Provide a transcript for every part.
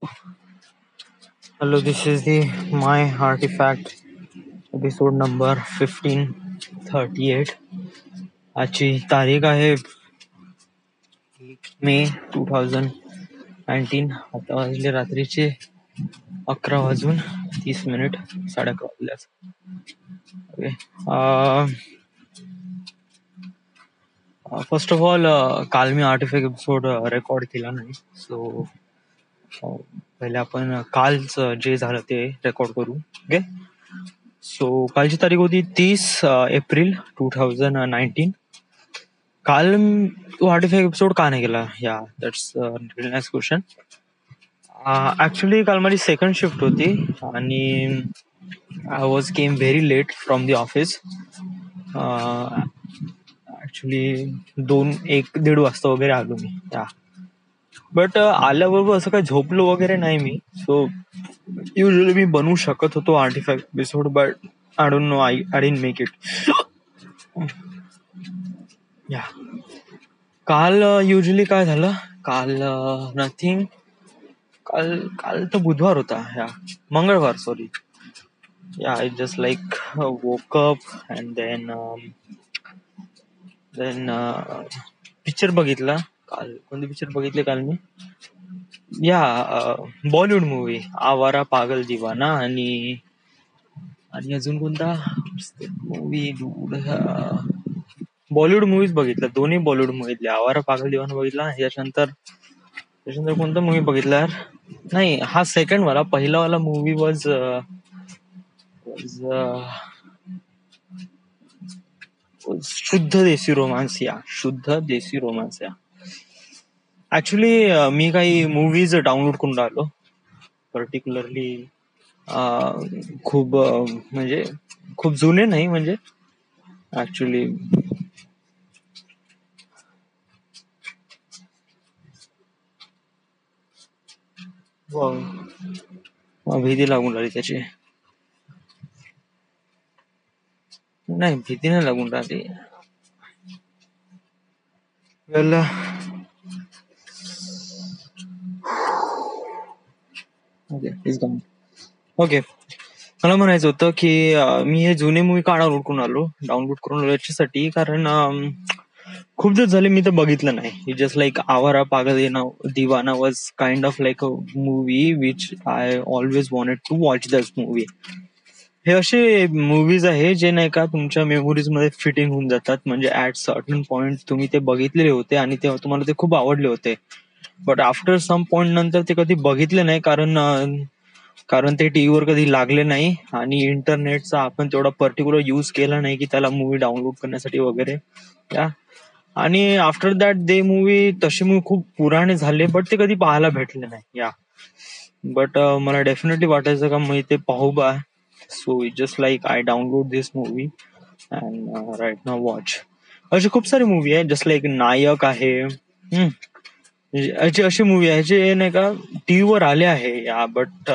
Hello, this is the My Artifact episode number 1538. आजची तारीख आहे मे 2019. आता वाजले रात्रीचे 11:30. 11:30 वाजल्यास. ओके. फर्स्ट ऑफ ऑल, काल मी आर्टिफॅक्ट एपिसोड रेकॉर्ड केला नाही, सो पहिले आपण कालचं जे झालं ते रेकॉर्ड करू. ओके. सो कालची तारीख होती 30 एप्रिल 2019. काल तू आर्टिफॅक्ट एपिसोड का नाही केला? या that's real nice question. Actually काल माझी सेकंड शिफ्ट होती आणि I came very late from the office. Actually 1-1:30 वाजता वगैरे आलो मी. बट आल्याबरोबर असं काही झोपलो वगैरे नाही मी. सो युजली मी बनवू शकत होतो artefact episode, but I don't know, I didn't make it. या काल युजली काय झालं? काल नथिंग. काल तर बुधवार होता, मंगळवार, sorry. I just like woke up and then picture बघितला. काल कोणते पिक्चर बघितले काल मी? बॉलिवूड मूवी आवारा पागल दिवाना आणि अजून कोणता मूवी? बॉलिवूड मूवीज बघितला, दोन्ही बॉलिवूड मूवीतले. आवारा पागल दिवाना बघितला. त्याच्यानंतर कोणता मूवी बघितला यार? नाही, हा सेकंड वाला. पहिला वाला मूवी वॉज शुद्ध देसी रोमांस. शुद्ध देसी रोमांस. ऍक्च्युली मी काही मूवीज डाउनलोड करून राहिलो, पर्टिक्युलरली खूप म्हणजे खूप जुने नाही, म्हणजे ऍक्च्युली भीती लागून राहिली त्याची. नाही, भीती नाही लागून राहिली. वेल, ओके. मला म्हणायचं होतं की मी हे जुने मूवी का डाउनलोड करून आलो याच्यासाठी, कारण खूप दिवस झाले मी तर बघितलं नाही. Just like Awara Paagal Deewana was kind of like a movie which I always wanted to watch that movie. हे असे मूवीज आहे जे नाही का तुमच्या मेमोरीज मध्ये फिटिंग होऊन जातात. म्हणजे ऍट सर्टन पॉइंट तुम्ही ते बघितलेले होते आणि तेव्हा तुम्हाला ते खूप आवडले होते, बट आफ्टर सम पॉइंट नंतर ते कधी बघितले नाही, कारण ते टीव्हीवर कधी लागले नाही आणि इंटरनेटचा आपण तेवढा पर्टिक्युलर यूज केला नाही की त्याला मूवी डाउनलोड करण्यासाठी वगैरे. आणि आफ्टर दॅट तसे मूवी खूप पुराणे झाले, बट ते कधी पाहायला भेटले नाही. बट मला डेफिनेटली वाटायचं का मी ते पाहू बा. So just like I download this movie and right now watch. असे खूप सारे मूवी आहे, जस्ट लाईक नायक आहे. अशी मूवी आहे जे नाही का टीव्हीवर आले आहे, बट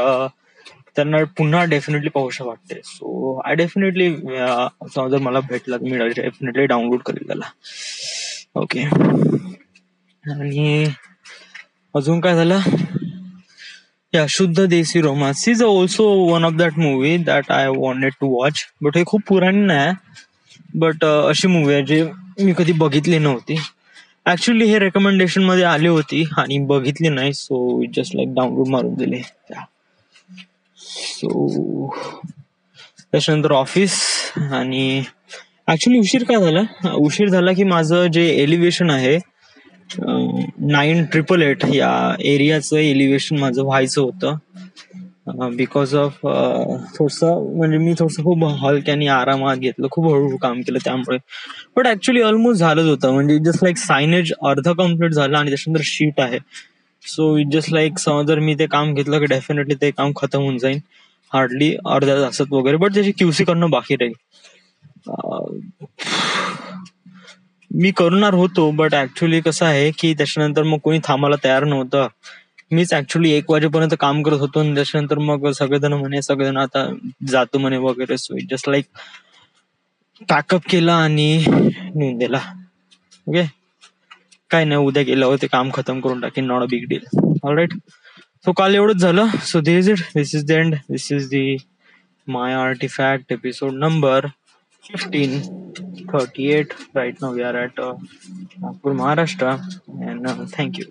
त्यांना पुन्हा डेफिनेटली पाहूशा वाटते. सो आय डेफिनेटली, जर मला भेटला मी डेफिनेटली डाउनलोड करेल त्याला. ओके. आणि अजून काय झालं? Shuddh Desi Romance is also one of that movie that I wanted to watch, but हे खूप पुराणी नाही, बट अशी मूवी आहे जे मी कधी बघितली नव्हती. ऍक्च्युली हे रेकमेंडेशन मध्ये आली होती आणि बघितली नाही, सो जस्ट लाईक डाउनलोड मारून दिले. सो त्याच्यानंतर ऑफिस. आणि ऍक्च्युली उशीर झाला की माझं जे एलिव्हेशन आहे 9888 या एरियाचं एलिव्हेशन माझं व्हायचं होतं, बिकॉज ऑफ मी थोडस खूप हलक्याने आरामात घेतलं, खूप हळूहळू काम केलं त्यामुळे. बट ऍक्च्युली ऑलमोस्ट झालंच होतं, म्हणजे जस्ट लाईक सायनेज अर्ध कम्प्लीट झालं आणि त्याच्यानंतर शीट आहे. सो जस्ट लाईक जर मी ते काम घेतलं की डेफिनेटली ते काम खतम होऊन जाईल हार्डली अर्ध्या तासात वगैरे, बट त्याची क्यूसी करणं बाकी राहील. मी करणार होतो, बट ऍक्च्युली कसं आहे की त्याच्यानंतर मग कोणी थांबायला तयार नव्हतं. मीच ऍक्च्युली 1 वाजेपर्यंत काम करत होतो आणि त्याच्यानंतर मग सगळेजण आता जातो म्हणे वगैरे. सो जस्ट लाईक पॅकअप केला आणि नेऊन दिला. ओके, काय नाही, उद्या गेल्यावर ते काम खतम करून टाकेन, not a big deal. All right. So काल एवढंच झालं. So this is the end. This is the my artefact episode number 1538. Right now we are at Nagpur, Maharashtra, and thank you.